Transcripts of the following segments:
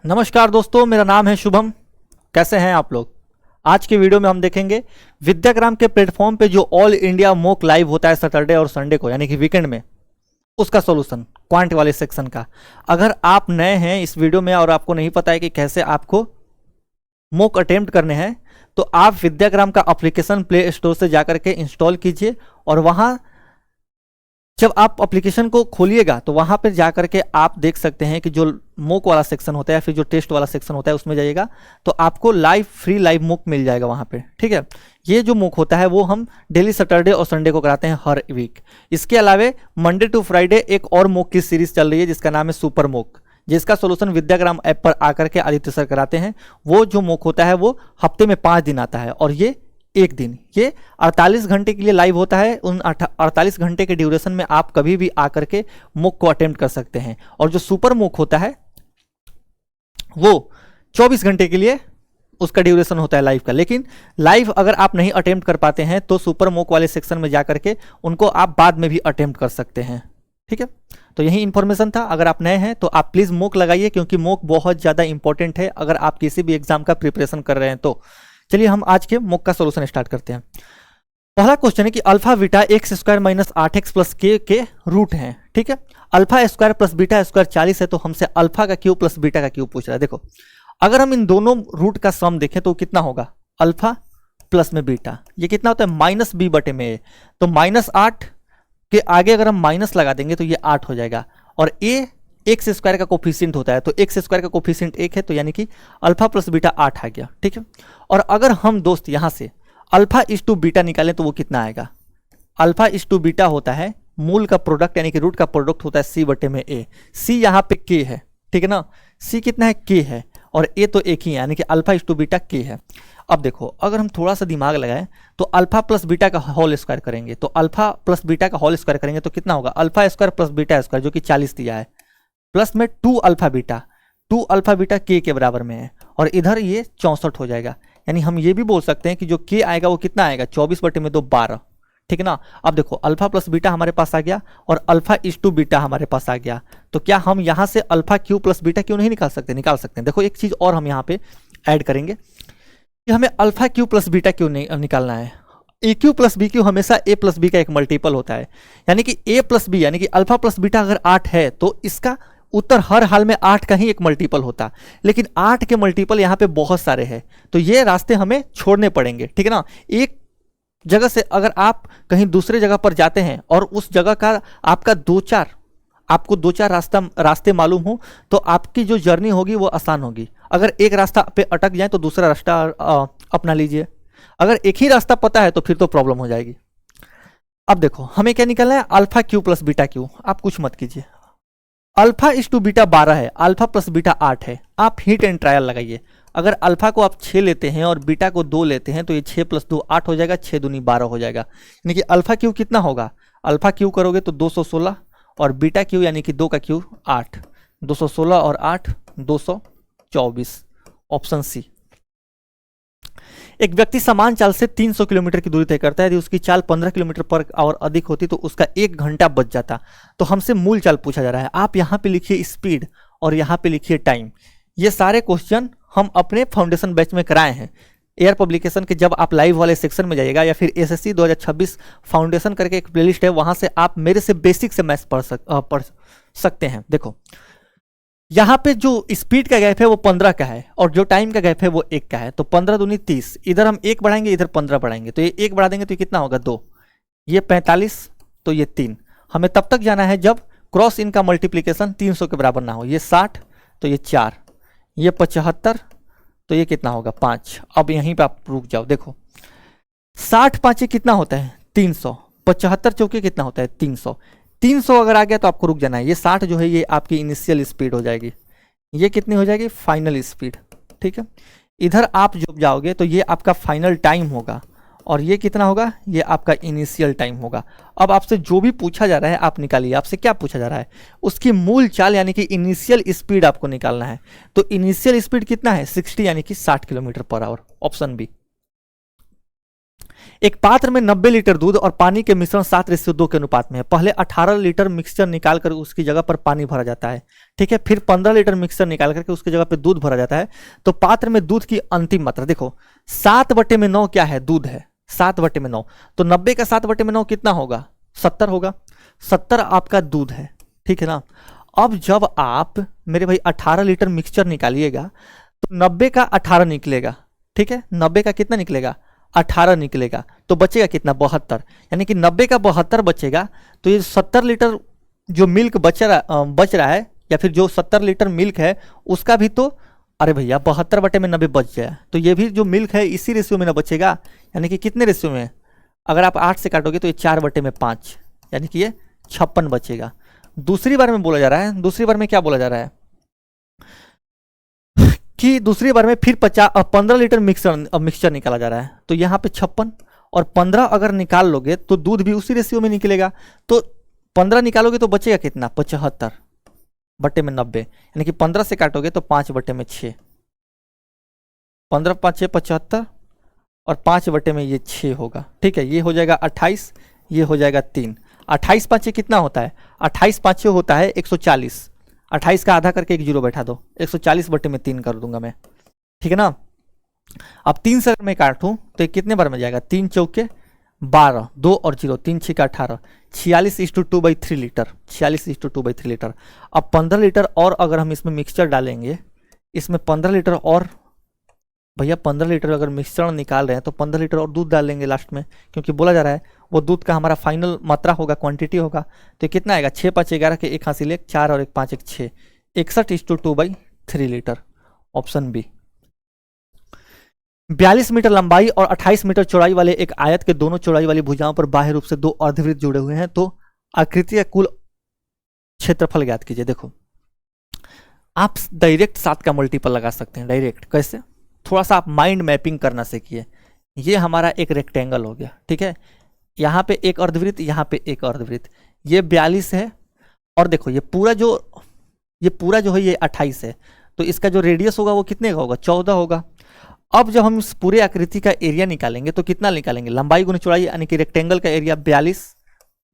नमस्कार दोस्तों, मेरा नाम है शुभम। कैसे हैं आप लोग। आज के वीडियो में हम देखेंगे विद्याग्राम के प्लेटफॉर्म पे जो ऑल इंडिया मॉक लाइव होता है सैटरडे और संडे को, यानी कि वीकेंड में, उसका सॉल्यूशन क्वांट वाले सेक्शन का। अगर आप नए हैं इस वीडियो में और आपको नहीं पता है कि कैसे आपको मॉक अटेम्प्ट करने हैं, तो आप विद्याग्राम का एप्लीकेशन प्ले स्टोर से जाकर के इंस्टॉल कीजिए और वहाँ जब आप एप्लीकेशन को खोलिएगा तो वहाँ पर जाकर के आप देख सकते हैं कि जो मॉक वाला सेक्शन होता है, फिर जो टेस्ट वाला सेक्शन होता है उसमें जाइएगा तो आपको फ्री लाइव मॉक मिल जाएगा वहाँ पे। ठीक है, ये जो मॉक होता है वो हम डेली सैटरडे और संडे को कराते हैं हर वीक। इसके अलावे मंडे टू फ्राइडे एक और मॉक की सीरीज चल रही है जिसका नाम है सुपर मॉक, जिसका सोल्यूशन विद्याग्राम ऐप पर आकर के आदित्य सर कराते हैं। वो जो मॉक होता है वो हफ्ते में 5 दिन आता है और ये एक दिन, ये 48 घंटे के लिए लाइव होता है। उन 48 घंटे के ड्यूरेशन में आप कभी भी आकर के मॉक को अटेम्प्ट कर सकते हैं। और जो सुपर मॉक होता है वो 24 घंटे के लिए उसका ड्यूरेशन होता है लाइव का। लेकिन लाइव अगर आप नहीं अटेम्प्ट कर पाते हैं तो सुपर मॉक वाले सेक्शन में जाकर के उनको आप बाद में भी अटेम्प्ट कर सकते हैं। ठीक है, तो यही इंफॉर्मेशन था। अगर आप नए हैं तो आप प्लीज़ मॉक लगाइए, क्योंकि मॉक बहुत ज़्यादा इंपॉर्टेंट है अगर आप किसी भी एग्जाम का प्रिपरेशन कर रहे हैं तो। चलिए हम आज के मॉक का सोल्यूशन स्टार्ट करते हैं। पहला क्वेश्चन है कि alpha beta x square minus 8x plus के रूट हैं। ठीक है, alpha square plus beta square 40 है, तो हमसे अल्फा का क्यूब प्लस बीटा का क्यूब पूछ रहा है। देखो, अगर हम इन दोनों रूट का सम देखें तो कितना होगा, अल्फा प्लस में बीटा, ये कितना होता है माइनस बी बटे में ए। तो -8 के आगे अगर हम माइनस लगा देंगे तो ये 8 हो जाएगा। और ए एक्स स्क्वायर का कोफिशिएंट होता है, तो एक्स स्क्वायर का कोफिशिएंट 1 है, तो यानी कि अल्फा प्लस बीटा 8 आ गया। ठीक है, और अगर हम दोस्त यहां से अल्फा इज टू बीटा निकालें तो वो कितना आएगा, अल्फा इज टू बीटा होता है मूल का प्रोडक्ट, यानी कि रूट का प्रोडक्ट होता है सी बटे में ए। सी यहाँ पे के है, ठीक है ना, सी कितना है के है, और ए तो एक ही है, यानी कि अल्फा इज टू बीटा के है। अब देखो, अगर हम थोड़ा सा दिमाग लगाएं तो अल्फा प्लस बीटा का होल स्क्वायर करेंगे, तो अल्फा प्लस बीटा का होल स्क्वायर करेंगे तो कितना होगा, alpha square plus beta square जो कि 40 दिया है, प्लस में 2 अल्फा बीटा के बराबर में है, और इधर ये 64 हो जाएगा। यानी हम ये भी बोल सकते हैं कि जो के आएगा वो कितना आएगा, 24 बटे में 2 12। ठीक है ना। अब देखो, अल्फा प्लस बीटा हमारे पास आ गया और अल्फा इज टू बीटा हमारे पास आ गया, तो क्या हम यहाँ से अल्फा क्यू प्लस बीटा क्यों नहीं निकाल सकते, निकाल सकते हैं। देखो, एक चीज और हम यहाँ पे ऐड करेंगे कि हमें अल्फा क्यू प्लस बीटा क्यों नहीं निकालना है। ए क्यू प्लस बी क्यू हमेशा ए प्लस बी का एक मल्टीपल होता है, यानी कि ए प्लस बी, यानी कि अल्फा प्लस बीटा अगर 8 है तो इसका उत्तर हर हाल में 8 का ही एक मल्टीपल होता। लेकिन 8 के मल्टीपल यहाँ पे बहुत सारे हैं, तो ये रास्ते हमें छोड़ने पड़ेंगे। ठीक है ना, एक जगह से अगर आप कहीं दूसरे जगह पर जाते हैं और उस जगह का आपका आपको 2-4 रास्ते मालूम हो तो आपकी जो जर्नी होगी वो आसान होगी। अगर एक रास्ता पे अटक जाए तो दूसरा रास्ता अपना लीजिए। अगर एक ही रास्ता पता है तो फिर तो प्रॉब्लम हो जाएगी। अब देखो, हमें क्या निकलना है, alpha Q plus beta Q. आप कुछ मत कीजिए, अल्फा इज टू बीटा 12 है, अल्फा प्लस बीटा 8 है। आप हिट एंड ट्रायल लगाइए। अगर अल्फा को आप 6 लेते हैं और बीटा को 2 लेते हैं तो ये 6 + 2 8 हो जाएगा, 6 दूनी 12 हो जाएगा। यानी कि अल्फा क्यू कितना होगा, अल्फा क्यू करोगे तो 216 और बीटा क्यू यानी कि 2 का क्यू 8, 216 और 8 224। Option C. एक व्यक्ति समान चाल से 300 किलोमीटर की दूरी तय करता है। यदि उसकी चाल 15 किलोमीटर पर आवर अधिक होती तो उसका 1 घंटा बच जाता। तो हमसे मूल चाल पूछा जा रहा है। आप यहाँ पे लिखिए स्पीड और यहाँ पे लिखिए टाइम। ये सारे क्वेश्चन हम अपने फाउंडेशन बैच में कराए हैं। एयर पब्लिकेशन के जब आप लाइव वाले सेक्शन में जाइएगा या फिर एसएससी 2026 फाउंडेशन करके एक प्लेलिस्ट है, वहां से आप मेरे से बेसिक से मैथ्स पढ़ सकते हैं। देखो, यहाँ पे जो स्पीड का गैप है वो 15 का है और जो टाइम का गैप है वो 1 का है। तो 15 दूनी 30, इधर हम 1 बढ़ाएंगे, इधर 15 बढ़ाएंगे, तो ये 1 बढ़ा देंगे तो ये कितना होगा 2, ये 45, तो ये 3। हमें तब तक जाना है जब क्रॉस इनका मल्टीप्लीकेशन 300 के बराबर ना हो। ये 60, तो ये 4, ये 75, तो ये कितना होगा 5। अब यहीं पे आप रुक जाओ। देखो, 60 5 कितना होता है 300, 75 चौके कितना होता है 300। 300 अगर आ गया तो आपको रुक जाना है। ये 60 जो है ये आपकी इनिशियल स्पीड हो जाएगी, ये कितनी हो जाएगी फाइनल स्पीड। ठीक है, इधर आप जब जाओगे तो ये आपका फाइनल टाइम होगा और ये कितना होगा, ये आपका इनिशियल टाइम होगा। अब आपसे जो भी पूछा जा रहा है आप निकालिए। आपसे क्या पूछा जा रहा है, उसकी मूल चाल यानी कि इनिशियल स्पीड आपको निकालना है। तो इनिशियल स्पीड कितना है 60, यानी कि 60 kilometre per hour. Option B. एक पात्र में 90 लीटर दूध और पानी के मिश्रण 7:2 के अनुपात में है। पहले 18 लीटर मिक्सचर निकाल कर उसकी जगह पर पानी भरा जाता है, ठीक है। फिर 15 लीटर मिक्सचर निकाल करके उसकी जगह पर दूध भरा जाता है। तो पात्र में दूध की अंतिम मात्रा देखो, 7/9 क्या है, दूध है, 7/9। तो 90 का 7/9 कितना होगा, 70 होगा। 70 आपका दूध है, ठीक है ना। अब जब आप मेरे भाई 18 लीटर मिक्सचर निकालिएगा तो 90 का 18 निकलेगा, ठीक है। 90 का कितना निकलेगा, 18 निकलेगा। तो बचेगा कितना, 72। यानी कि 90 का 72 बचेगा। तो ये 70 लीटर जो मिल्क बच रहा है, या फिर जो 70 लीटर मिल्क है उसका भी तो, अरे भैया 72/90 बच जाए, तो ये भी जो मिल्क है इसी रेशियो में ना बचेगा। यानी कि कितने रेशियो में, अगर आप 8 से काटोगे तो ये 4/5, यानी कि ये 56 बचेगा। दूसरी बार में बोला जा रहा है, दूसरी बार में क्या बोला जा रहा है कि दूसरी बार में फिर 15 लीटर मिक्सचर निकाला जा रहा है। तो यहाँ पे 56 और 15 अगर निकाल लोगे तो दूध भी उसी रेशियो में निकलेगा। तो 15 निकालोगे तो बचेगा कितना, 75/90, यानी कि 15 से काटोगे तो 5/6, 15 5 6 75 और 5/6 होगा, ठीक है। ये हो जाएगा 28, ये हो जाएगा 3। 28 5 कितना होता है, 28 5 होता है 140। 28 का आधा करके एक जीरो बैठा दो, 140/3 कर दूंगा मैं, ठीक है ना। अब 3 से अगर मैं काटूं तो कितने बार में जाएगा, 3 चौके 12, 2 और 0, 3 6 का 18, 46:2/3 लीटर, 46:2/3 लीटर। अब 15 लीटर और अगर हम इसमें मिक्सचर डालेंगे, इसमें 15 लीटर और, भैया 15 लीटर अगर मिश्रण निकाल रहे हैं तो 15 लीटर और दूध डाल लेंगे लास्ट में, क्योंकि बोला जा रहा है वो दूध का हमारा फाइनल मात्रा होगा, क्वांटिटी होगा। तो कितना आएगा, 6 5 11 के 1 हासिल 1, 4 और 1 5 1 6, 61:2/3 लीटर, ऑप्शन बी। 42 मीटर लंबाई और 28 मीटर चौड़ाई वाले एक आयत के दोनों चौड़ाई वाली भुजाओं पर बाह्य रूप से 2 अर्धवृत्त जुड़े हुए हैं। तो आकृति का कुल क्षेत्रफल ज्ञात कीजिए। देखो आप डायरेक्ट 7 का मल्टीपल लगा सकते हैं, डायरेक्ट कैसे, थोड़ा सा आप माइंड मैपिंग करना सीखिए। ये हमारा एक रेक्टेंगल हो गया, ठीक है। यहाँ पे एक अर्धवृत्त, यहाँ पे एक अर्धवृत्त, ये 42 है। और देखो ये पूरा जो है ये 28 है। तो इसका जो रेडियस होगा वो कितने का होगा, 14 होगा। अब जब हम इस पूरे आकृति का एरिया निकालेंगे तो कितना निकालेंगे, लंबाई गुने चौड़ाई, यानी कि रेक्टेंगल का एरिया 42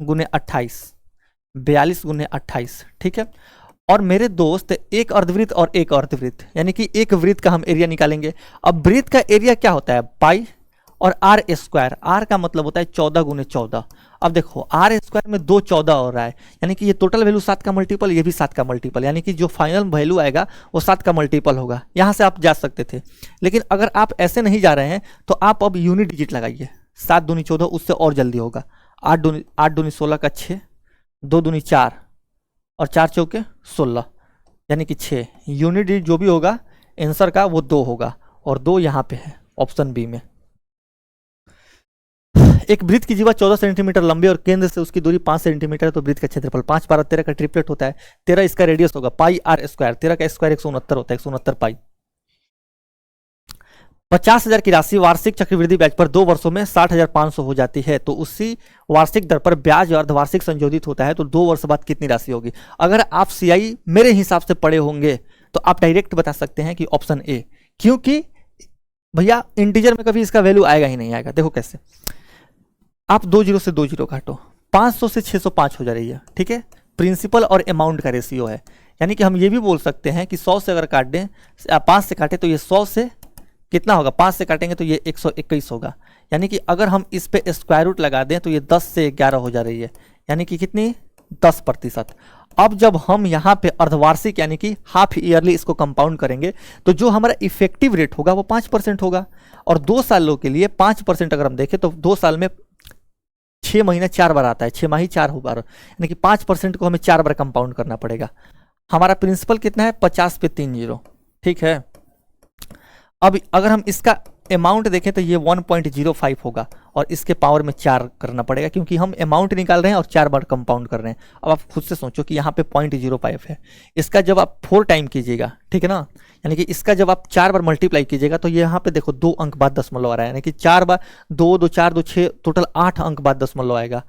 × 28, 42 × 28, ठीक है। और मेरे दोस्त एक अर्धवृत्त और एक अर्धवृत्त, यानी कि एक वृत्त का हम एरिया निकालेंगे। अब वृत्त का एरिया क्या होता है, पाई और आर स्क्वायर, आर का मतलब होता है 14 × 14। अब देखो आर स्क्वायर में 2 14 हो रहा है, यानी कि ये टोटल वैल्यू 7 का मल्टीपल, ये भी 7 का मल्टीपल, यानी कि जो फाइनल वैल्यू आएगा वो 7 का मल्टीपल होगा। यहाँ से आप जा सकते थे, लेकिन अगर आप ऐसे नहीं जा रहे हैं तो आप अब यूनिट डिजिट लगाइए। 7 दूनी 14, उससे और जल्दी होगा। 8 दूनी 16 का 6, 2 दूनी 4 और 4 चौके 16, यानी कि 6। यूनिट डिजिट जो भी होगा आंसर का वो 2 होगा, और 2 यहाँ पे है ऑप्शन बी में। एक वृत्त की जीवा 14 सेंटीमीटर लंबी और केंद्र से उसकी दूरी 5 सेंटीमीटर है। तो वृत्त का क्षेत्रफल 5 12 13 का ट्रिपलेट होता है। 13 इसका रेडियस होगा, पाई आर स्क्वायर, 13 का स्क्वायर 169 होता है, 169 पाई। 50,000 की राशि वार्षिक चक्रवृद्धि ब्याज पर 2 वर्षों में 60,500 हो जाती है। तो उसी वार्षिक दर पर ब्याज अर्धवार्षिक संशोधित होता है। तो 2 वर्ष बाद कितनी राशि होगी। अगर आप सीआई मेरे हिसाब से पढ़े होंगे तो आप डायरेक्ट बता सकते हैं कि ऑप्शन ए, क्योंकि भैया इंटीजर में कभी इसका वैल्यू आएगा ही नहीं आएगा। देखो कैसे, आप 2 0 से 2 0 काटो, 500 से 605 हो जा रही है, ठीक है। प्रिंसिपल और अमाउंट का रेशियो है, यानी कि हम ये भी बोल सकते हैं कि 100 से अगर काट दें, 5 से काटे तो ये 100 से कितना होगा, 5 से काटेंगे तो ये 121 होगा। यानी कि अगर हम इस पे स्क्वायर रूट लगा दें तो ये 10 से 11 हो जा रही है, यानी कि कितनी, 10%। अब जब हम यहाँ पे अर्धवार्षिक यानी कि हाफ ईयरली इसको कंपाउंड करेंगे तो जो हमारा इफेक्टिव रेट होगा वो 5% होगा। और 2 सालों के लिए 5% अगर हम देखें तो 2 साल में 6 महीने 4 बार आता है, 6 माही 4 बार, यानी कि 5% को हमें 4 बार कंपाउंड करना पड़ेगा। हमारा प्रिंसिपल कितना है, 50 पे 3 0, ठीक है। अब अगर हम इसका अमाउंट देखें तो ये 1.05 होगा और इसके पावर में 4 करना पड़ेगा, क्योंकि हम अमाउंट निकाल रहे हैं और 4 बार कंपाउंड कर रहे हैं। अब आप खुद से सोचो कि यहाँ पे 0.05 है, इसका जब आप 4 टाइम कीजिएगा, ठीक है ना, यानी कि इसका जब आप 4 बार मल्टीप्लाई कीजिएगा तो ये यहाँ पे देखो 2 अंक बाद दशमलव आ रहा है, यानी कि 4 बार 2 2 4 2 6, टोटल 8 अंक बाद दशमलव आएगा।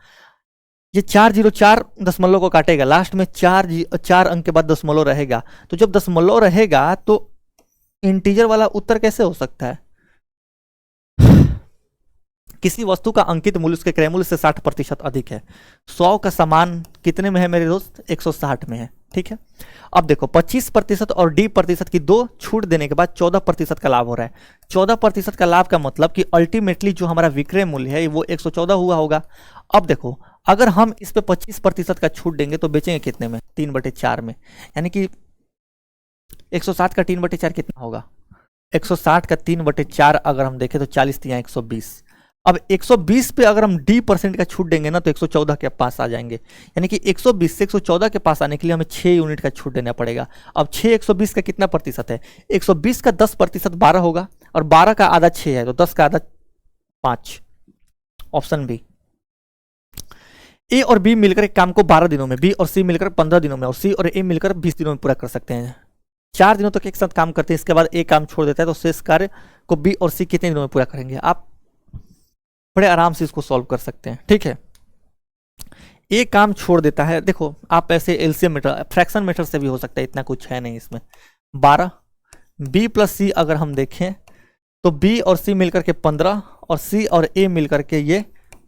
ये 4 0 4 दशमलव को काटेगा, लास्ट में 4 अंक के बाद दशमलव रहेगा। तो जब दशमलव रहेगा तो इंटीजर वाला उत्तर कैसे हो सकता है। किसी वस्तु का अंकित मूल्य उसके क्रय मूल्य से 60% अधिक है। 100 का सामान कितने में है मेरे दोस्त? 160 में है। ठीक है, अब देखो 25% और डी प्रतिशत की दो छूट देने के बाद 14% का लाभ हो रहा है। 14% का लाभ का मतलब कि अल्टीमेटली जो हमारा विक्रय मूल्य है वो 114 हुआ होगा। अब देखो अगर हम इस पे 25% का छूट देंगे तो बेचेंगे कितने में? 3/4 में। यानी कि 160 का 3/4 कितना होगा? 160 का 3/4 अगर हम देखें तो 40 या 120। अब 120 पे अगर हम डी परसेंट का छूट देंगे ना तो 114 के पास आ जाएंगे। यानी कि 120 से 114 के पास आने के लिए हमें 6 यूनिट का छूट देना पड़ेगा। अब 6 120 का कितना प्रतिशत है? 120 का 10% 12 होगा और 12 का आधा 6 है तो 10 का आधा 5। Option B. ए और बी मिलकर एक काम को 12 दिनों में, बी और सी मिलकर 15 दिनों में और सी और ए मिलकर 20 दिनों में पूरा कर सकते हैं। 4 दिनों तक एक साथ काम करते हैं, इसके बाद ए काम छोड़ देता है तो शेष कार्य को बी और सी कितने दिनों में पूरा करेंगे? आप बड़े आराम से इसको सॉल्व कर सकते हैं। ठीक है, ए काम छोड़ देता है, देखो आप ऐसे एलसीएम मेथड फ्रैक्शन मेथड से भी हो सकता है, इतना कुछ है नहीं इसमें। 12 बी प्लस सी अगर हम देखें तो बी और सी मिलकर के 15 और सी और ए मिलकर के ये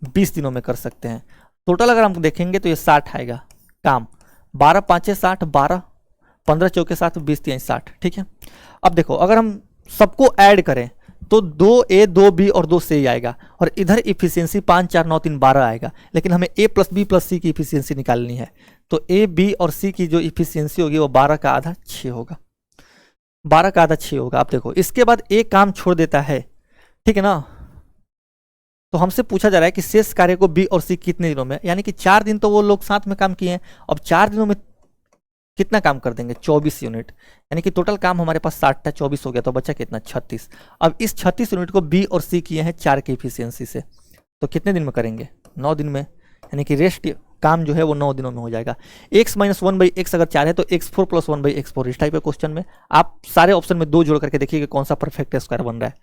20 दिनों में कर सकते हैं। टोटल अगर हम देखेंगे तो ये 60 आएगा काम। 12 5 60, 12 15 चौके 7, 20 3 60। ठीक है, अब देखो अगर हम सबको ऐड करें तो 2A 2B और 2C आएगा और इधर इफिशियंसी 5 4 9 3 12 आएगा, लेकिन हमें A plus B plus C की इफिशियंसी निकालनी है। तो A B और C की जो इफिशियंसी होगी वो 12 का आधा 6 होगा। 12 का आधा 6 होगा। आप देखो इसके बाद A काम छोड़ देता है, ठीक है ना, तो हमसे पूछा जा रहा है कि शेष कार्य को B और C कितने दिनों में, यानी कि 4 दिन तो वो लोग साथ में काम किए हैं। अब 4 दिनों में कितना काम कर देंगे? 24 यूनिट। यानी कि टोटल काम हमारे पास 60 था, 24 हो गया तो बचा कितना? 36। अब इस 36 यूनिट को बी और सी किए हैं 4 की इफिशियंसी से, तो कितने दिन में करेंगे? 9 दिन में। यानी कि रेस्ट काम जो है वो 9 दिनों में हो जाएगा। x - 1/x अगर 4 है तो x4 + 1/x4। इस टाइप के क्वेश्चन में आप सारे ऑप्शन में 2 जोड़ करके देखिए कि कौन सा परफेक्ट स्क्वायर बन रहा है।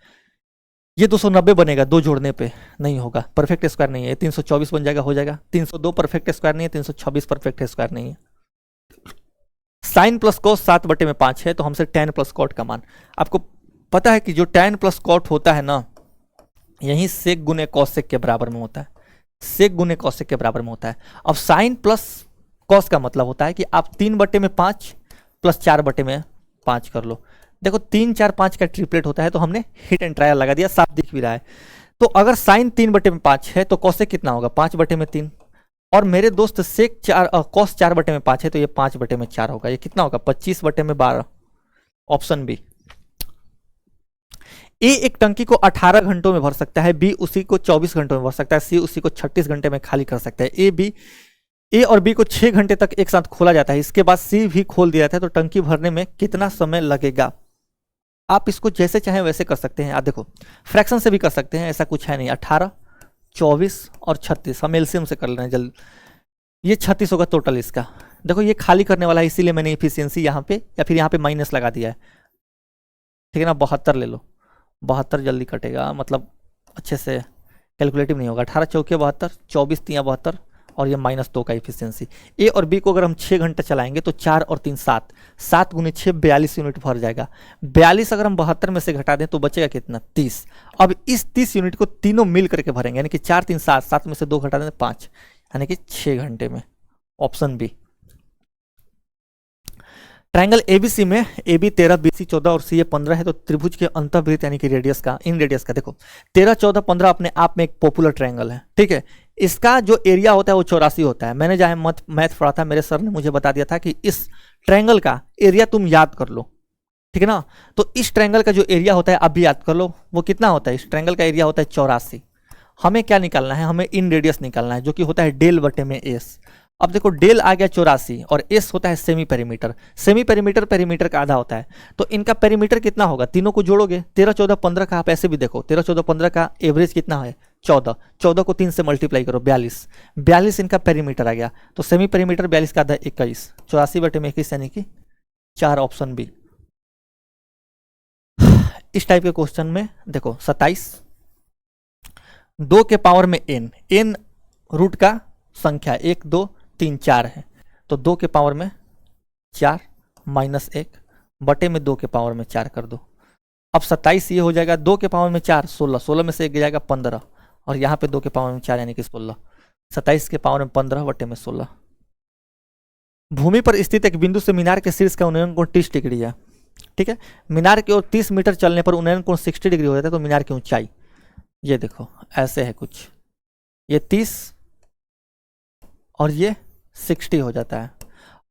ये 290 बनेगा 2 जोड़ने पे, नहीं होगा, परफेक्ट स्क्वायर नहीं है। 324 बन जाएगा, हो जाएगा। 302 परफेक्ट स्क्वायर नहीं है, 326 परफेक्ट स्क्वायर नहीं है। साइन प्लस कॉस 7/5 है तो हमसे tan प्लस कॉट का मान। आपको पता है कि जो tan प्लस कॉट होता है ना, यही सेक गुने कॉसेक के बराबर में होता है। सेक गुने कॉसेक के बराबर में होता है। अब साइन प्लस कॉस का मतलब होता है कि आप 3/5 प्लस 4/5 कर लो। देखो 3 4 5 का ट्रिपलेट होता है तो हमने हिट एंड ट्रायल लगा दिया, साफ दिख भी रहा है। तो अगर साइन 3/5 है तो कॉसेक कितना होगा? 5/3। और मेरे दोस्त सेक 4 कॉस 4/5 है तो ये 5/4 होगा। ये कितना होगा? 25/12। Option B. ए एक टंकी को 18 घंटों में भर सकता है, बी उसी को 24 घंटों में भर सकता है, सी उसी को 36 घंटे में खाली कर सकता है। ए और बी को 6 घंटे तक एक साथ खोला जाता है, इसके बाद सी भी खोल दिया जाता है, तो टंकी भरने में कितना समय लगेगा? आप इसको जैसे चाहें वैसे कर सकते हैं। आप देखो फ्रैक्शन से भी कर सकते हैं, ऐसा कुछ है नहीं। 18 24 और 36 हम एलसीएम से कर ले रहे हैं जल्द। ये 36 होगा टोटल इसका। देखो ये खाली करने वाला है, इसीलिए मैंने इफिशियंसी यहाँ पे या फिर यहाँ पे माइनस लगा दिया है, ठीक है ना। 72 ले लो, 72 जल्दी कटेगा, मतलब अच्छे से कैलकुलेटिव नहीं होगा। 18 चौके 72, 24 3 72 और ये -2 का इफिशियंसी। ए और बी को अगर हम 6 घंटे चलाएंगे तो 4 और 3 7, 7 × 6 42 यूनिट भर जाएगा। 42 अगर हम 72 में से घटा दें तो बचेगा कितना? 30। अब इस 30 यूनिट को तीनों मिल करके भरेंगे, यानी कि 4 3 7, 7 में से 2 घटा दें 5, यानी कि 6 घंटे में। Option B. ट्रायंगल एबीसी में AB 13, BC 14 और CA 15 है, तो त्रिभुज के अंतःवृत्त यानी कि रेडियस का, इन रेडियस का देखो 13 14 15 अपने आप में एक पॉपुलर ट्रायंगल है, ठीक है। इसका जो एरिया होता है वो 84 होता है। मैंने जहाँ मैथ पढ़ा था, मेरे सर ने मुझे बता दिया था कि इस ट्रायंगल का एरिया तुम याद कर लो, ठीक है ना। तो इस ट्रायंगल का जो एरिया होता है आप भी याद कर लो, वो कितना होता है? इस ट्रायंगल का एरिया होता है 84। हमें क्या निकालना है? हमें इन रेडियस निकालना है, जो कि होता है डेल बटे में एस। अब देखो डेल आ गया 84 और एस होता है semi perimeter. Semi perimeter perimeter का आधा होता है, तो इनका पेरीमीटर कितना होगा? तीनों को जोड़ोगे 13 14 15 का, आप ऐसे भी देखो 13 14 15 का एवरेज कितना है? 14। 14 को 3 से मल्टीप्लाई करो 42। 42 इनका पेरीमीटर आ गया, तो सेमी पेरीमीटर 42 का आधा 21। 84 बटे में 21 यानी कि 4। Option B. इस टाइप के क्वेश्चन में देखो 27, 2 के पावर में n रूट का संख्या 1 2 3 4 है, तो 2 के पावर में 4 -1 बटे में 2 के पावर में 4 कर दो। अब 27 ये हो जाएगा 2 के पावर में 4 16, 16 में से 1 जाएगा 15 और यहाँ पे 2 के पावर में 4 यानी कि 16, 27 के पावर में 15 बटे में 16। भूमि पर स्थित एक बिंदु से मीनार के शीर्ष का उन्नयन कोण 30 डिग्री है। ठीक है, मीनार की ओर 30 मीटर चलने पर उन्नयन कोण 60 डिग्री हो जाता है। तो मीनार की ऊंचाई ये देखो ऐसे है कुछ, ये 30 और ये 60 हो जाता है।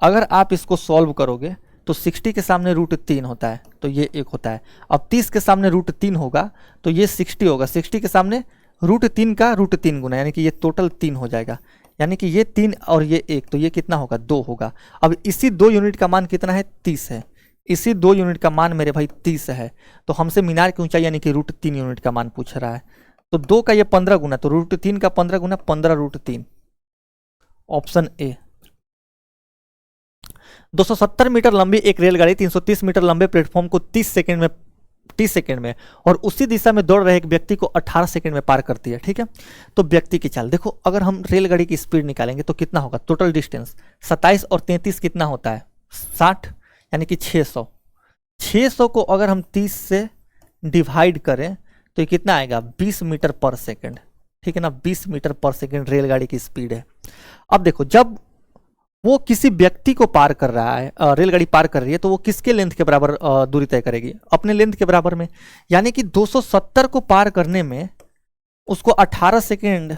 अगर आप इसको सॉल्व करोगे तो 60 के सामने √3 होता है, तो ये 1 होता है। अब 30 के सामने √3 होगा तो ये 60 होगा, 60 के सामने √3 का √3 गुना, यानी कि ये टोटल 3 हो जाएगा, यानी कि ये 3 और ये 1, तो ये कितना होगा 2 होगा। अब इसी 2 यूनिट का मान कितना है 30 है, इसी 2 यूनिट का मान मेरे भाई 30 है। तो हमसे मीनार की ऊंचाई यानी कि √3 यूनिट का मान पूछ रहा है। तो 2 का ये 15 गुना, तो √3 का 15 गुना 15√3, ऑप्शन ए। 270 मीटर लंबी एक रेलगाड़ी 330 मीटर लंबे प्लेटफॉर्म को 30 सेकंड में और उसी दिशा में दौड़ रहे एक व्यक्ति को 18 सेकंड में पार करती है। ठीक है, तो व्यक्ति की चाल देखो, अगर हम रेलगाड़ी की स्पीड निकालेंगे तो कितना होगा, टोटल डिस्टेंस 27 और 33 कितना होता है 60, यानी कि 600। 600 को अगर हम 30 से डिवाइड करें तो ये कितना आएगा 20 मीटर पर सेकेंड। ठीक है ना, 20 मीटर पर सेकेंड रेलगाड़ी की स्पीड है। अब देखो, जब वो किसी व्यक्ति को पार कर रहा है, रेलगाड़ी पार कर रही है, तो वो किसके लेंथ के बराबर दूरी तय करेगी, अपने लेंथ के बराबर में। यानी कि 270 को पार करने में उसको 18 सेकेंड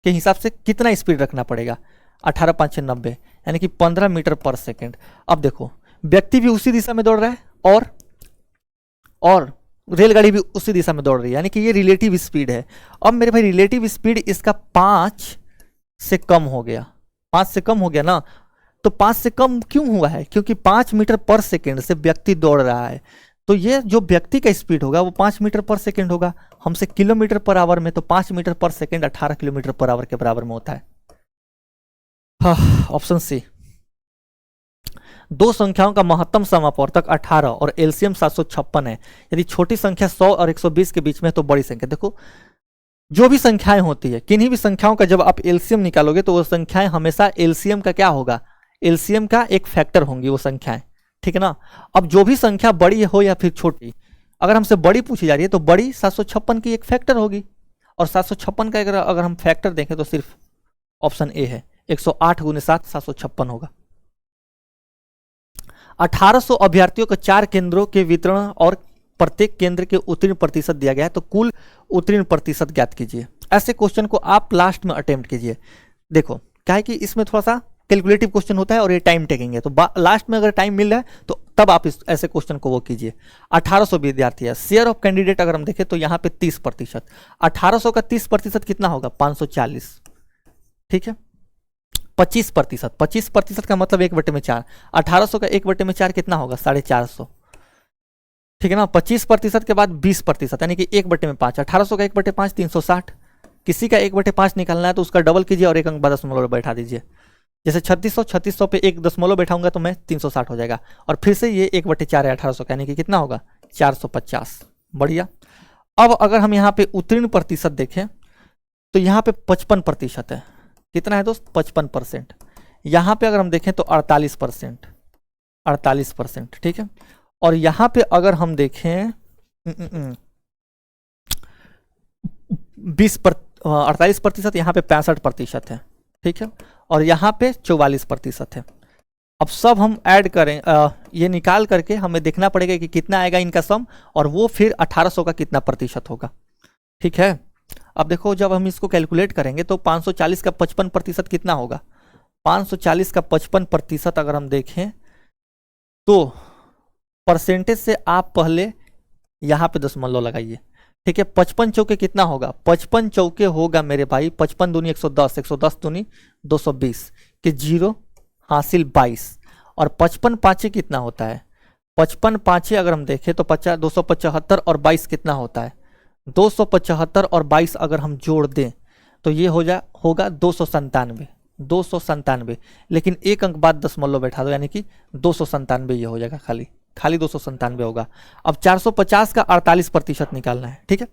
के हिसाब से कितना स्पीड रखना पड़ेगा, 18 5 90, यानी कि 15 मीटर पर सेकेंड। अब देखो, व्यक्ति भी उसी दिशा में दौड़ रहा है और रेलगाड़ी भी उसी दिशा में दौड़ रही है, यानी कि ये रिलेटिव स्पीड है। अब मेरे भाई रिलेटिव स्पीड इसका 5 से कम हो गया, 5 से कम हो गया ना। तो 5 से कम क्यों हुआ है, क्योंकि 5 मीटर पर सेकेंड से व्यक्ति दौड़ रहा है, तो ये जो व्यक्ति का स्पीड होगा वो 5 मीटर पर सेकेंड होगा। हमसे किलोमीटर पर आवर में, तो 5 मीटर पर सेकेंड 18 किलोमीटर पर आवर के बराबर में होता है। हाँ, ऑप्शन सी। दो संख्याओं का महत्तम समापवर्तक 18 और एलसीएम 756 है। यदि छोटी संख्या 100 और 120 के बीच में, तो बड़ी संख्या। देखो, जो भी संख्याएं होती है, किन्हीं भी संख्याओं का जब आप एलसीएम निकालोगे तो वो संख्याएं हमेशा एलसीएम का क्या होगा, एलसीएम का एक फैक्टर होंगी वो संख्याएं। ठीक है ना। अब जो भी संख्या बड़ी हो या फिर छोटी, अगर हमसे बड़ी पूछी जा रही है तो बड़ी 756 की एक फैक्टर होगी, और 756 का अगर हम फैक्टर देखें तो सिर्फ ऑप्शन ए है, 108 × 7 756 होगा। 1800 अभ्यर्थियों को 4 केंद्रों के वितरण और प्रत्येक केंद्र के उत्तीर्ण प्रतिशत दिया गया है, तो कुल उत्तीर्ण प्रतिशत ज्ञात कीजिए। ऐसे क्वेश्चन को आप लास्ट में अटेम्प्ट कीजिए। देखो, क्या है कि इसमें थोड़ा सा कैलकुलेटिव क्वेश्चन होता है और ये टाइम टेकिंग है, तो लास्ट में अगर टाइम मिल रहा है तो तब आप ऐसे क्वेश्चन को वो कीजिए। 1800 विद्यार्थी है, शेयर ऑफ कैंडिडेट अगर हम देखें तो यहाँ पे 30%, 1800 का 30% कितना होगा 540। ठीक है, 25%, 25% का मतलब 1/4, 1800 का 1/4 कितना होगा 450। ठीक है ना, 25% के बाद 20%, यानी कि 1/5, 1800 का 1/5 360। किसी का 1/5 निकालना है तो उसका डबल कीजिए और एक अंक बाद दशमलव बैठा दीजिए। जैसे 3600 पे एक दशमलव बैठाऊंगा तो मैं 360 हो जाएगा, और फिर से ये 1/4 है 1800 का, यानी कि कितना होगा 450। बढ़िया। अब अगर हम यहाँ पे उत्तीर्ण प्रतिशत देखें तो यहाँ पे 55% है। कितना है दोस्त 55%। यहाँ पे अगर हम देखें तो 48%, 48%। ठीक है, और यहाँ पे अगर हम देखें 48%, यहाँ पे 65% है। ठीक है, और यहाँ पे 44% है। अब सब हम ऐड करें, ये निकाल करके हमें देखना पड़ेगा कि कितना आएगा इनका सम, और वो फिर 1800 का कितना प्रतिशत होगा। ठीक है, अब देखो जब हम इसको कैलकुलेट करेंगे तो 540 का 55% कितना होगा, 540 का 55% अगर हम देखें तो परसेंटेज से आप पहले यहाँ पे दशमलव लगाइए। ठीक है, 55 चौके कितना होगा, 55 चौके होगा मेरे भाई 55 दूनी 110, 110 दूनी 220 के 0 हासिल 22, और 55 पाँचे कितना होता है, 55 पाँचे अगर हम देखें तो 275 और 22 कितना होता है 275 और 22 अगर हम जोड़ दें तो ये होगा 297, लेकिन एक अंक बाद दशमलव बैठा दो, यानी कि 297 ये हो जाएगा, खाली 297 होगा। अब 450 का 48% निकालना है। ठीक है,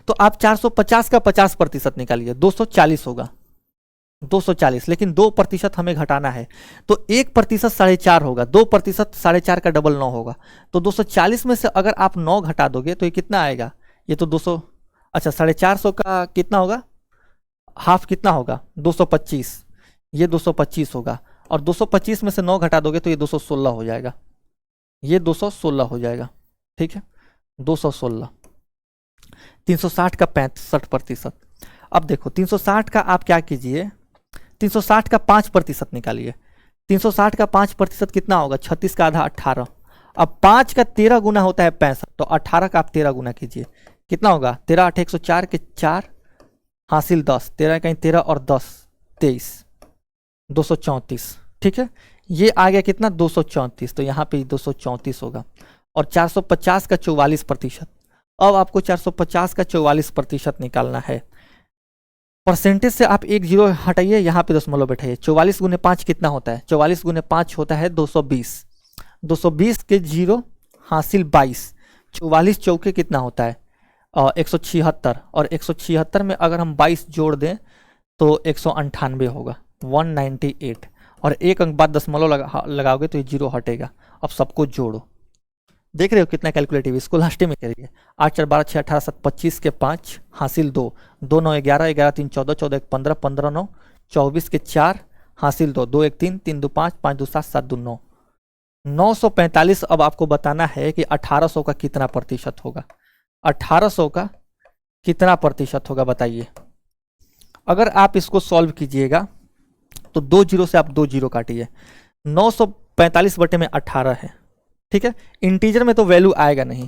तो आप 450 का 50% निकालिए, 240 होगा, 240, लेकिन 2% हमें घटाना है, तो 1% 4.5 होगा, 2% 4.5 का डबल 9 होगा, तो 240 में से अगर आप 9 घटा दोगे तो ये कितना आएगा, ये तो 200, अच्छा 450 का कितना होगा, हाफ कितना होगा 225, ये 225 होगा, और 225 में से 9 घटा दोगे तो ये 216 हो जाएगा, ये 216 हो जाएगा, ठीक है 216। 360 का 65%। अब देखो 360 का आप क्या कीजिए, 360 का 5% निकालिए। 360 का 5% कितना होगा, 36 का आधा 18। अब 5 का 13 गुना होता है 65, तो 18 का आप 13 गुना कीजिए, कितना होगा 13 8 104 के 4 हासिल 10, 13 कहीं 13 और 10 23, 234, ठीक है। ये आ गया कितना 234, तो यहाँ पे 234 होगा। और 450 का 44%। अब आपको 450 का 44% निकालना है। परसेंटेज से आप एक जीरो हटाइए, यहाँ पे दशमलव बैठाइए। 44 गुने 5 कितना होता है, 44 गुने 5 होता है 220, 220 के जीरो हासिल 22, 44 चौके कितना होता है 176, और 176 में अगर हम 22 जोड़ दें तो 198 होगा 198, और एक अंक बाद दशमलव लगाओगे तो ये जीरो हटेगा। अब सबको जोड़ो, देख रहे हो कितना कैलकुलेटिव, इसको लास्ट में करिए। 8 4 12 6 18 7 25 के 5 हासिल 2, 2 9 11 11 3 14 14 1 15 15 9 24 के 4 हासिल 2, 2 1 3 3 2 5 5 2 7 7 2 9, 945। अब आपको बताना है कि 1800 का कितना प्रतिशत होगा, 1800 का कितना प्रतिशत होगा बताइए। अगर आप इसको सॉल्व कीजिएगा तो 2 जीरो से आप 2 जीरो काटिए, 945 बटे में 18 है, ठीक है। इंटीजर में तो वैल्यू आएगा नहीं,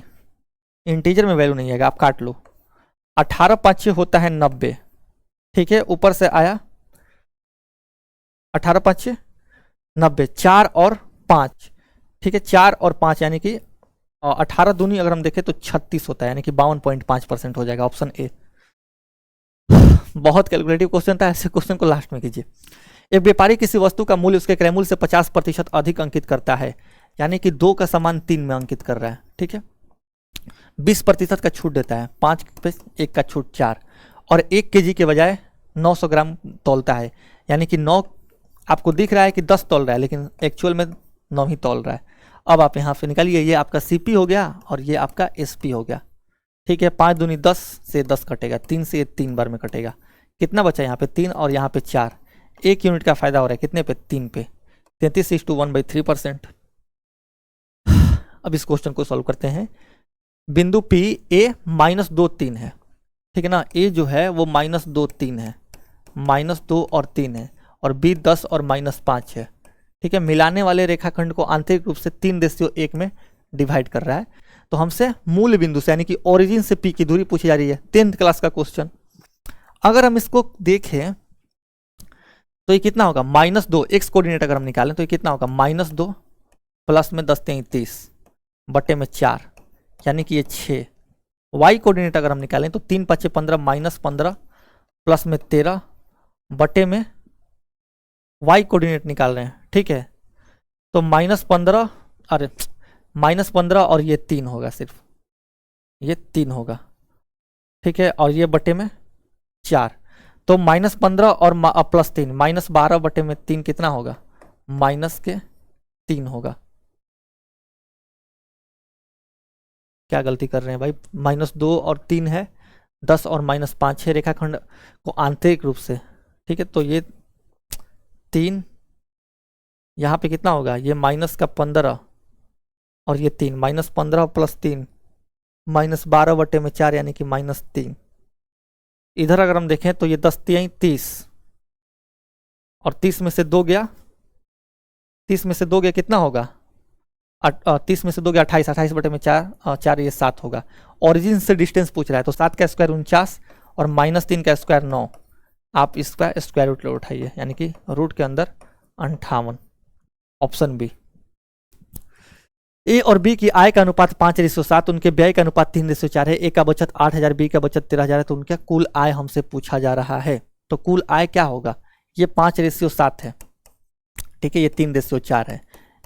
इंटीजर में वैल्यू नहीं आएगा, आप काट लो। 18 5 होता है 90, ठीक है, ऊपर से आया 18 5 90, 4 और 5, ठीक है, 4 और 5 यानी कि 18 दूनी अगर हम देखें तो 36 होता है, यानी कि 52.5% हो जाएगा, ऑप्शन ए। बहुत कैलकुलेटिव क्वेश्चन था, ऐसे क्वेश्चन को लास्ट में कीजिए। एक व्यापारी किसी वस्तु का मूल्य उसके क्रय मूल्य से 50% अधिक अंकित करता है, यानी कि 2 का सामान 3 में अंकित कर रहा है, ठीक है। 20% का छूट देता है, 5 पे 1 का छूट 4, और 1 kg के बजाय 900 ग्राम तौलता है, यानी कि 9 आपको दिख रहा है कि 10 तौल रहा है, लेकिन एक्चुअल में 9 ही तौल रहा है। अब आप यहाँ से निकालिए, ये आपका CP हो गया और ये आपका SP हो गया, ठीक है। 5 दूनी 10 से 10 कटेगा, 3 से 3 बार में कटेगा, कितना बचा यहाँ पे 3 और यहाँ पे 4, 1 यूनिट का फायदा हो रहा है कितने पे 3 पे, 33:1/3%। अब इस क्वेश्चन को सॉल्व करते हैं। बिंदु P A -2 3 है, ठीक है ना, A जो है वो -2 3 है, -2 और 3 है, और B 10 और -5 है, ठीक है। मिलाने वाले रेखाखंड को आंतरिक रूप से 3:1 में डिवाइड कर रहा है। तो हमसे मूल बिंदु से यानी कि ओरिजिन से P की दूरी पूछी जा रही है, 10th क्लास का क्वेश्चन। अगर हम इसको देखें तो ये कितना होगा -2, एक्स कोऑर्डिनेट अगर हम निकालें तो ये कितना होगा -2 प्लस में 10 33 बटे में 4, यानी कि ये 6। वाई कोऑर्डिनेट अगर हम निकालें तो 3 5 15 -15 प्लस में 13 बटे में वाई कोऑर्डिनेट निकाल रहे हैं, ठीक है। तो -15, अरे -15 और ये 3 होगा, सिर्फ ये 3 होगा, ठीक है, और ये बटे में 4, तो -15 और +3, -12 बटे में 3 कितना होगा -3 होगा। क्या गलती कर रहे हैं भाई, -2 और 3 है, 10 और -5 है रेखाखंड को आंतरिक रूप से, ठीक है। तो ये 3 यहाँ पे कितना होगा, ये -15 और ये 3, -15 + 3 -12 बटे में 4, यानी कि -3। इधर अगर हम देखें तो ये 10 3 30 और 30 में से 2 गया, 30 में से 2 गया कितना होगा 30 में से 2 गया 28, 28 बटे में 4, 4 ये 7 होगा। ओरिजिन से डिस्टेंस पूछ रहा है, तो 7 का स्क्वायर 49 और -3 का स्क्वायर 9, आप इसका स्क्वायर रूट ले उठाइए, यानी कि रूट के अंदर 58, ऑप्शन बी। ए और बी की आय का अनुपात 5:7, उनके व्यय का अनुपात 3:4 है। ए का बचत 8000, बी का बचत 13000 है, तो उनका कुल आय हमसे पूछा जा रहा है। तो कुल आय क्या होगा, ये 5:7 है, ठीक है, ये 3:4 है,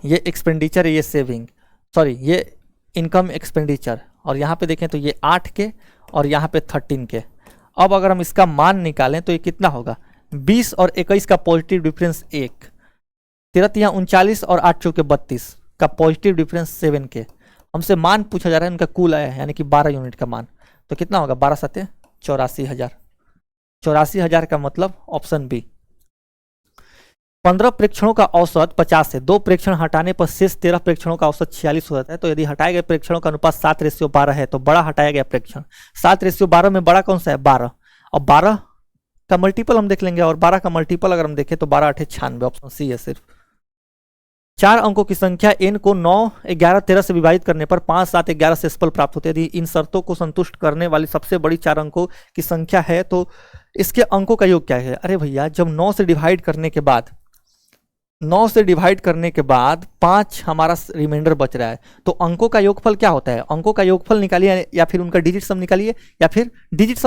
ये एक्सपेंडिचर है, ये सेविंग, सॉरी ये इनकम एक्सपेंडिचर, और यहाँ पे देखें तो ये 8 के और यहाँ पे 13 के। अब अगर हम इसका मान निकालें तो ये कितना होगा, 20 और 21 का पॉजिटिव डिफरेंस 1, 13 39 और 8 चौके 32 का पॉजिटिव डिफरेंस 7 के। हमसे मान पूछा जा रहा है उनका कुल आया है, यानी कि 12 यूनिट का मान, तो कितना होगा 12 7 84,000। 84,000 का मतलब ऑप्शन बी। 15 प्रेक्षणों का औसत 50 है, 2 प्रेक्षण हटाने पर शेष 13 प्रेक्षणों का औसत 46 हो जाता है। तो यदि हटाए गए प्रेक्षणों का अनुपात 7:12 है तो बड़ा हटाया गया प्रेक्षण 7:12 में बड़ा कौन सा है? 12। और 12 का मल्टीपल हम देख लेंगे, और 12 का मल्टीपल अगर हम देखें तो 12 8 96, ऑप्शन सी है सिर्फ। 4 अंकों की संख्या n को 9, 11, 13 से विभाजित करने पर 5, 7, 11 से शेषफल प्राप्त होते हैं। यदि इन शर्तों को संतुष्ट करने वाली सबसे बड़ी 4 अंकों की संख्या है तो इसके अंकों का योग क्या है? अरे भैया, जब 9 से डिवाइड करने के बाद 5 हमारा रिमाइंडर बच रहा है, तो अंकों का योगफल क्या होता है? अंकों का योगफल निकालिए या फिर उनका डिजिट सम निकालिए, या फिर डिजिट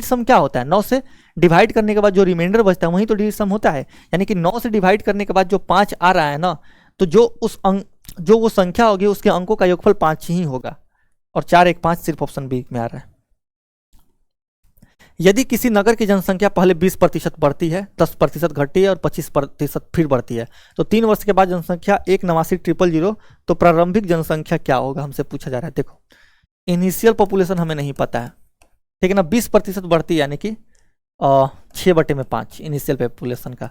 सम क्या होता है? 9 से डिवाइड करने के बाद जो रिमाइंडर बचता है वही तो डिजिट सम होता है। यानी कि 9 से डिवाइड करने के बाद जो 5 आ रहा है ना, तो जो वो संख्या होगी उसके अंकों का योगफल 5 ही होगा। और 4, 1, 5 सिर्फ ऑप्शन बी में आ रहा है। यदि किसी नगर की जनसंख्या पहले 20% बढ़ती है, 10% घटती है और 25% फिर बढ़ती है, तो 3 वर्ष के बाद जनसंख्या 1,89,000 तो प्रारंभिक जनसंख्या क्या होगा? हमसे पूछा जा रहा है। देखो, इनिशियल पॉपुलेशन हमें नहीं पता है, ठीक है ना। 20% बढ़ती है यानी कि 6/5 इनिशियल पॉपुलेशन का,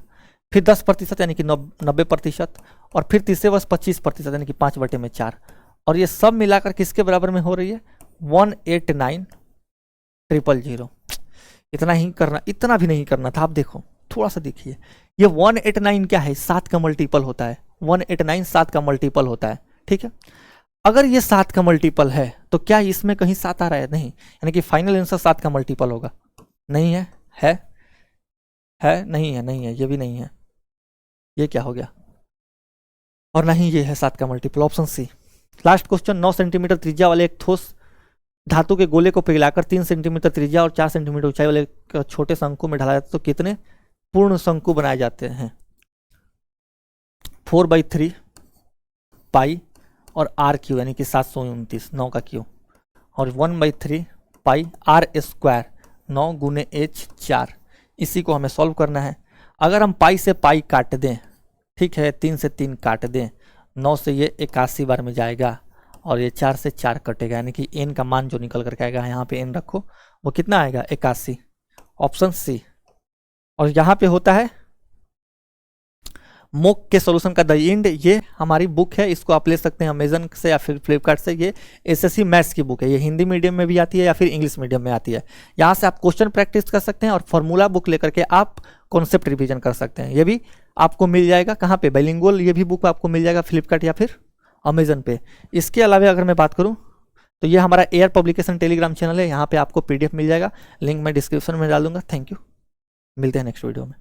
फिर 10% यानी कि 90%, और फिर तीसरे वर्ष 25% यानी कि 5/4, और ये सब मिलाकर किसके बराबर में हो रही है? 189,000। इतना ही करना, इतना भी नहीं करना था। आप देखो, थोड़ा सा देखिए, ये 189 क्या है? 7 का मल्टीपल होता है। 189 7 का मल्टीपल होता है, ठीक है। अगर ये 7 का मल्टीपल है तो क्या इसमें कहीं 7 आ रहा है? नहीं, यानी कि फाइनल आंसर 7 का मल्टीपल होगा। नहीं है? नहीं है, नहीं है, ये भी नहीं है। ये क्या हो गया? और नहीं, ये है 7 का multiple, option C. Last question, 9 centimetre त्रिज्या वाले एक ठोस धातु के गोले को पिघलाकर 3 सेंटीमीटर त्रिज्या और 4 सेंटीमीटर ऊंचाई वाले एक छोटे शंकु में ढाला जाता है तो कितने पूर्ण शंकु बनाए जाते हैं? 4/3 पाई और आर क्यू यानी कि 729, 9 का क्यू, और 1/3 पाई आर स्क्वायर 9 गुने h 4। इसी को हमें सॉल्व करना है। अगर हम पाई से पाई काट दें, ठीक है, 3 से 3 काट दें, 9 से ये 81 बार में जाएगा, और ये 4 से 4 कटेगा, यानी कि n का मान जो निकल करके आएगा, यहाँ पे n रखो, वो कितना आएगा? 81, ऑप्शन सी। और यहाँ पे होता है मोक के सॉल्यूशन का द एंड, ये हमारी बुक है, इसको आप ले सकते हैं अमेजन से या फिर फ्लिपकार्ट से। ये एसएससी मैथ्स की बुक है, ये हिंदी मीडियम में भी आती है या फिर इंग्लिश मीडियम में आती है। यहाँ से आप क्वेश्चन प्रैक्टिस कर सकते हैं और फॉर्मूला बुक लेकर के आप कॉन्सेप्ट रिवीजन कर सकते हैं। ये भी आपको मिल जाएगा कहाँ पे? बाइलिंगुअल, ये भी बुक आपको मिल जाएगा फ्लिपकार्ट या फिर अमेजन पे। इसके अलावा अगर मैं बात करूँ तो ये हमारा एयर पब्लिकेशन टेलीग्राम चैनल है, यहाँ पे आपको PDF मिल जाएगा, लिंक मैं डिस्क्रिप्शन में डाल दूंगा। थैंक यू, मिलते हैं नेक्स्ट वीडियो में।